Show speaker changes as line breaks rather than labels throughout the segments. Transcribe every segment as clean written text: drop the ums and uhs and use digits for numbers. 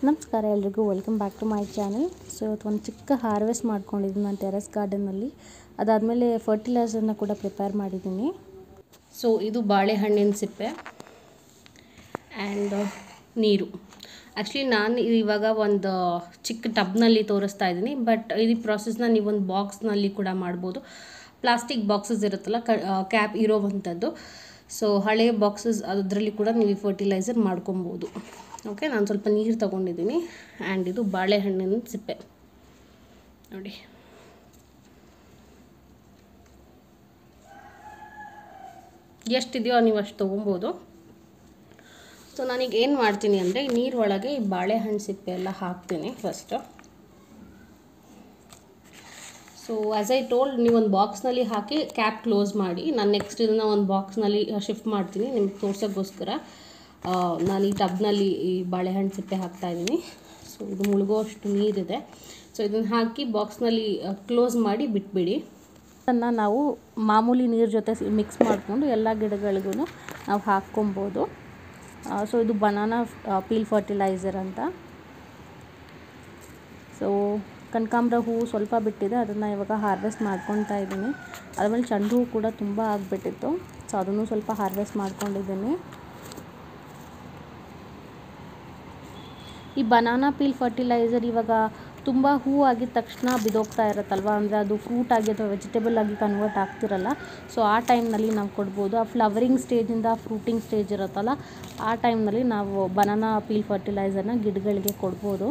ನಮಸ್ಕಾರ ಎಲ್ರಿಗೂ, welcome back to my channel. So ಇವತ್ತು ಒಂದು ಚಿಕ್ಕ ಹಾರ್ವೆಸ್ಟ್ ಮಾಡ್ಕೊಂಡಿದ್ದೀನಿ ನಾನು ಟೆರೆಸ್ ಗಾರ್ಡನ್ನಲ್ಲಿ. ಅದಾದಮೇಲೆ ಫರ್ಟಿಲೈಸರ್ನ ಕೂಡ ಪ್ರಿಪೇರ್ ಮಾಡಿದ್ದೀನಿ.
ಸೊ ಇದು ಬಾಳೆಹಣ್ಣಿನ ಸಿಪ್ಪೆ ಆ್ಯಂಡ್ ನೀರು. ಆ್ಯಕ್ಚುಲಿ ನಾನು ಇವಾಗ ಒಂದು ಚಿಕ್ಕ ಟಬ್ನಲ್ಲಿ ತೋರಿಸ್ತಾ ಇದ್ದೀನಿ, ಬಟ್ ಈ ಪ್ರಾಸೆಸ್ನ ನೀವೊಂದು ಬಾಕ್ಸ್ನಲ್ಲಿ ಕೂಡ ಮಾಡ್ಬೋದು. ಪ್ಲಾಸ್ಟಿಕ್ ಬಾಕ್ಸಸ್ ಇರುತ್ತಲ್ಲ, ಕ್ಯಾಪ್ ಇರೋವಂಥದ್ದು. ಸೊ ಹಳೆಯ ಬಾಕ್ಸಸ್ ಅದರಲ್ಲಿ ಕೂಡ ನೀವು ಫರ್ಟಿಲೈಸರ್ ಮಾಡ್ಕೊಬೋದು. ಓಕೆ, ನಾನು ಸ್ವಲ್ಪ ನೀರು ತೊಗೊಂಡಿದ್ದೀನಿ ಆ್ಯಂಡ್ ಇದು ಬಾಳೆಹಣ್ಣಿನ ಸಿಪ್ಪೆ ನೋಡಿ. ಎಷ್ಟಿದೆಯೋ ನೀವು ಅಷ್ಟು ತೊಗೊಬೋದು. ಸೊ ನಾನೀಗ ಏನು ಮಾಡ್ತೀನಿ ಅಂದರೆ, ನೀರೊಳಗೆ ಈ ಬಾಳೆಹಣ್ಣು ಸಿಪ್ಪೆ ಎಲ್ಲ ಹಾಕ್ತೀನಿ first. So as I told, ನೀವು ಒಂದು ಬಾಕ್ಸ್ನಲ್ಲಿ ಹಾಕಿ ಕ್ಯಾಪ್ ಕ್ಲೋಸ್ ಮಾಡಿ. ನಾನು ನೆಕ್ಸ್ಟ್ ಇದನ್ನು ಒಂದು ಬಾಕ್ಸ್ನಲ್ಲಿ ಶಿಫ್ಟ್ ಮಾಡ್ತೀನಿ ನಿಮ್ಗೆ ತೋರ್ಸೋಕ್ಕೋಸ್ಕರ. ನಾನು ಈ ಟಬ್ನಲ್ಲಿ ಈ ಬಾಳೆಹಣ್ಣು ಸಿಪ್ಪೆ ಹಾಕ್ತಾಯಿದ್ದೀನಿ. ಸೊ ಇದು ಮುಳುಗೋಷ್ಟು ನೀರಿದೆ. ಸೊ ಇದನ್ನು ಹಾಕಿ ಬಾಕ್ಸ್ನಲ್ಲಿ ಕ್ಲೋಸ್ ಮಾಡಿ ಬಿಟ್ಬಿಡಿ.
ಅದನ್ನು ನಾವು ಮಾಮೂಲಿ ನೀರು ಜೊತೆ ಮಿಕ್ಸ್ ಮಾಡಿಕೊಂಡು ಎಲ್ಲ ಗಿಡಗಳಿಗೂ ನಾವು ಹಾಕ್ಕೊಬೋದು. ಸೊ ಇದು ಬನಾನಾ ಪೀಲ್ ಫರ್ಟಿಲೈಸರ್ ಅಂತ. ಸೊ ಕನಕಾಂಬರ ಹೂವು ಸ್ವಲ್ಪ ಬಿಟ್ಟಿದೆ, ಅದನ್ನು ಇವಾಗ ಹಾರ್ವೆಸ್ಟ್ ಮಾಡ್ಕೊತಾ ಇದ್ದೀನಿ. ಅದಾದಮೇಲೆ ಚೆಂಡು ಹೂವು ಕೂಡ ತುಂಬ ಆಗಿಬಿಟ್ಟಿತ್ತು, ಸೊ ಅದನ್ನು ಸ್ವಲ್ಪ ಹಾರ್ವೆಸ್ಟ್ ಮಾಡ್ಕೊಂಡಿದ್ದೀನಿ. ಈ ಬನಾನಾ ಪೀಲ್ ಫರ್ಟಿಲೈಸರ್ ಇವಾಗ ತುಂಬ ಹೂವು ಆಗಿದ ತಕ್ಷಣ ಬಿದೋಗ್ತಾ ಇರುತ್ತಲ್ವ, ಅಂದರೆ ಅದು ಫ್ರೂಟ್ ಆಗಿ ಅಥವಾ ವೆಜಿಟೇಬಲ್ ಆಗಿ ಕನ್ವರ್ಟ್ ಆಗ್ತಿರಲ್ಲ. ಸೊ ಆ ಟೈಮ್ನಲ್ಲಿ ನಾವು ಕೊಡ್ಬೋದು. ಆ ಫ್ಲವರಿಂಗ್ ಸ್ಟೇಜಿಂದ ಫ್ರೂಟಿಂಗ್ ಸ್ಟೇಜ್ ಇರುತ್ತಲ್ಲ, ಆ ಟೈಮ್ನಲ್ಲಿ ನಾವು ಬನಾನಾ ಪೀಲ್ ಫರ್ಟಿಲೈಸರ್ನ ಗಿಡಗಳಿಗೆ ಕೊಡ್ಬೋದು.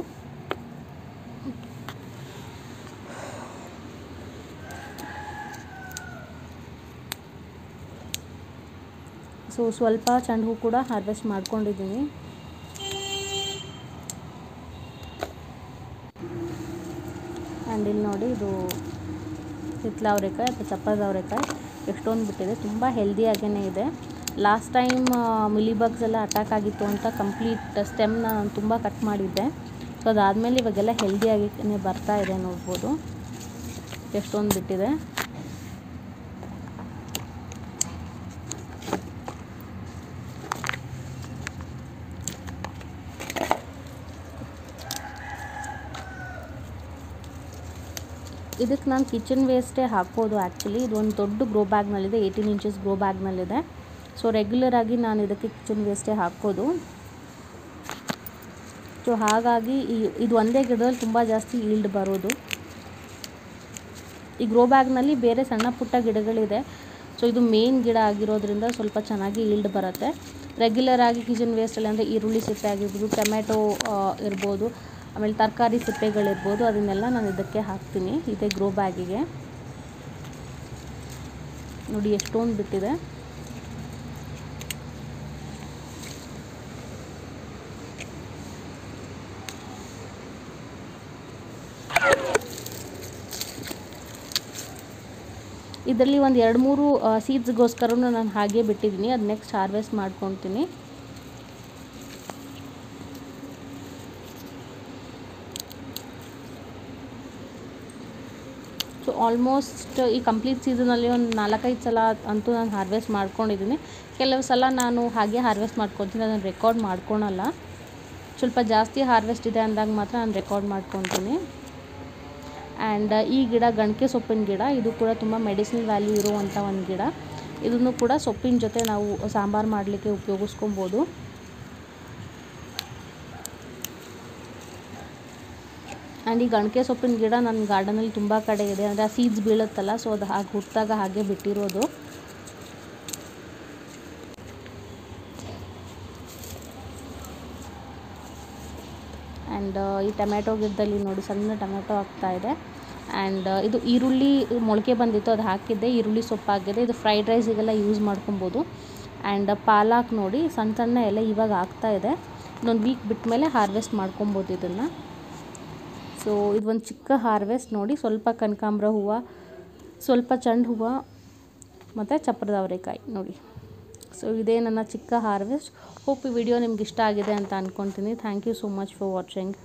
ಸೊ ಸ್ವಲ್ಪ ಚೆಂಡು ಹೂ ಕೂಡ ಹಾರ್ವೆಸ್ಟ್ ಮಾಡ್ಕೊಂಡಿದ್ದೀನಿ. ಆ್ಯಂಡ್ ಇಲ್ಲಿ ನೋಡಿ, ಇದು ಹಿತ್ತಲ ಅವರೆಕಾಯಿ ಅಥವಾ ಚಪ್ಪರದ ಅವರೆಕಾಯಿ ಎಷ್ಟೊಂದು ಬಿಟ್ಟಿದೆ. ತುಂಬ ಹೆಲ್ದಿಯಾಗೇ ಇದೆ. ಲಾಸ್ಟ್ ಟೈಮ್ ಮಿಲಿಬಗ್ಸ್ ಎಲ್ಲ ಅಟ್ಯಾಕ್ ಆಗಿತ್ತು ಅಂತ ಕಂಪ್ಲೀಟ್ ಸ್ಟೆಮ್ನ ನಾನು ತುಂಬ ಕಟ್ ಮಾಡಿದ್ದೆ. ಸೊ ಅದಾದಮೇಲೆ ಇವಾಗೆಲ್ಲ ಹೆಲ್ದಿಯಾಗಿಯೇ ಬರ್ತಾ ಇದೆ, ನೋಡ್ಬೋದು ಎಷ್ಟೊಂದು ಬಿಟ್ಟಿದೆ. ಇದಕ್ಕೆ ನಾನು ಕಿಚನ್ ವೇಸ್ಟೇ ಹಾಕ್ಬೋದು. ಆ್ಯಕ್ಚುಲಿ ಇದು ಒಂದು ದೊಡ್ಡ ಗ್ರೋ ಬ್ಯಾಗ್ನಲ್ಲಿದೆ, 18 ಇಂಚಸ್ ಗ್ರೋ ಬ್ಯಾಗ್ನಲ್ಲಿದೆ. ಸೊ ರೆಗ್ಯುಲರಾಗಿ ನಾನು ಇದಕ್ಕೆ ಕಿಚನ್ ವೇಸ್ಟೇ ಹಾಕೋದು. ಸೊ ಹಾಗಾಗಿ ಇದು ಒಂದೇ ಗಿಡದಲ್ಲಿ ತುಂಬ ಜಾಸ್ತಿ ಈಲ್ಡ್ ಬರೋದು. ಈ ಗ್ರೋ ಬ್ಯಾಗ್ನಲ್ಲಿ ಬೇರೆ ಸಣ್ಣ ಪುಟ್ಟ ಗಿಡಗಳಿದೆ. ಸೊ ಇದು ಮೇನ್ ಗಿಡ ಆಗಿರೋದ್ರಿಂದ ಸ್ವಲ್ಪ ಚೆನ್ನಾಗಿ ಈಲ್ಡ್ ಬರುತ್ತೆ. ರೆಗ್ಯುಲರಾಗಿ ಕಿಚನ್ ವೇಸ್ಟಲ್ಲಿ ಅಂದರೆ ಈರುಳ್ಳಿ ಸಿಪ್ಪೆ ಆಗಿರ್ಬೋದು, ಟೊಮೆಟೊ ಇರ್ಬೋದು, ಆಮೇಲೆ ತರಕಾರಿ ಸಿಪ್ಪೆಗಳಿರ್ಬೋದು, ಅದನ್ನೆಲ್ಲ ನಾನು ಇದಕ್ಕೆ ಹಾಕ್ತೀನಿ, ಇದೇ ಗ್ರೋ ಬ್ಯಾಗಿಗೆ. ನೋಡಿ ಎಷ್ಟೊಂದು ಬಿಟ್ಟಿದೆ. ಇದರಲ್ಲಿ ಒಂದು 2-3 ಸೀಡ್ಸ್ಗೋಸ್ಕರನೂ ನಾನು ಹಾಗೆ ಬಿಟ್ಟಿದ್ದೀನಿ. ಅದು ನೆಕ್ಸ್ಟ್ ಹಾರ್ವೆಸ್ಟ್ ಮಾಡ್ಕೊತೀನಿ. ಸೊ ಆಲ್ಮೋಸ್ಟ್ ಈ ಕಂಪ್ಲೀಟ್ ಸೀಸನಲ್ಲಿ ಒಂದು 4-5 ಸಲ ಅಂತೂ ನಾನು ಹಾರ್ವೆಸ್ಟ್ ಮಾಡ್ಕೊಂಡಿದ್ದೀನಿ. ಕೆಲವು ಸಲ ನಾನು ಹಾಗೆ ಹಾರ್ವೆಸ್ಟ್ ಮಾಡ್ಕೊತೀನಿ, ಅದನ್ನು ರೆಕಾರ್ಡ್ ಮಾಡ್ಕೊಳಲ್ಲ. ಸ್ವಲ್ಪ ಜಾಸ್ತಿ ಹಾರ್ವೆಸ್ಟ್ ಇದೆ ಅಂದಾಗ ಮಾತ್ರ ನಾನು ರೆಕಾರ್ಡ್ ಮಾಡ್ಕೊತೀನಿ. ಆ್ಯಂಡ್ ಈ ಗಿಡ ಗಣಕೆ ಸೊಪ್ಪಿನ ಗಿಡ. ಇದು ಕೂಡ ತುಂಬ ಮೆಡಿಸಿನಲ್ ವ್ಯಾಲ್ಯೂ ಇರುವಂಥ ಒಂದು ಗಿಡ. ಇದನ್ನು ಕೂಡ ಸೊಪ್ಪಿನ ಜೊತೆ ನಾವು ಸಾಂಬಾರು ಮಾಡಲಿಕ್ಕೆ ಉಪಯೋಗಿಸ್ಕೊಬೋದು. ಆ್ಯಂಡ್ ಈ ಗಣಕೆ ಸೊಪ್ಪಿನ ಗಿಡ ನನ್ನ ಗಾರ್ಡನಲ್ಲಿ ತುಂಬ ಕಡೆ ಇದೆ, ಅಂದರೆ ಆ ಸೀಡ್ಸ್ ಬೀಳುತ್ತಲ್ಲ, ಸೊ ಅದು ಹಾಗೆ ಹುಟ್ಟಿದಾಗ ಹಾಗೆ ಬಿಟ್ಟಿರೋದು. ಆ್ಯಂಡ್ ಈ ಟೊಮೆಟೊ ಗಿಡದಲ್ಲಿ ನೋಡಿ ಸಣ್ಣ ಟೊಮೆಟೊ ಆಗ್ತಾಯಿದೆ. ಆ್ಯಂಡ್ ಇದು ಈರುಳ್ಳಿ ಮೊಳಕೆ ಬಂದಿತ್ತು, ಅದು ಹಾಕಿದ್ದೆ, ಈರುಳ್ಳಿ ಸೊಪ್ಪಾಗಿದೆ. ಇದು ಫ್ರೈಡ್ ರೈಸಿಗೆಲ್ಲ ಯೂಸ್ ಮಾಡ್ಕೊಬೋದು. ಆ್ಯಂಡ್ ಪಾಲಾಕ್ ನೋಡಿ ಸಣ್ಣ ಸಣ್ಣ ಎಲೆ ಇವಾಗ ಆಗ್ತಾಯಿದೆ. ಇನ್ನೊಂದು ವೀಕ್ ಬಿಟ್ಟ ಮೇಲೆ ಹಾರ್ವೆಸ್ಟ್ ಮಾಡ್ಕೊಬೋದು ಇದನ್ನು. ಸೊ ಇದು ಒಂದು ಚಿಕ್ಕ ಹಾರ್ವೆಸ್ಟ್ ನೋಡಿ. ಸ್ವಲ್ಪ ಕನಕಾಂಬರ ಹೂವು, ಸ್ವಲ್ಪ ಚೆಂಡು ಹೂವು ಮತ್ತು ಚಪ್ಪರದ ಅವರೆಕಾಯಿ ನೋಡಿ. ಸೊ ಇದೇ ನನ್ನ ಚಿಕ್ಕ ಹಾರ್ವೆಸ್ಟ್. ಹೋಪ್ ಈ ವಿಡಿಯೋ ನಿಮ್ಗೆ ಇಷ್ಟ ಆಗಿದೆ ಅಂತ ಅಂದ್ಕೊತೀನಿ. Thank you so much for watching.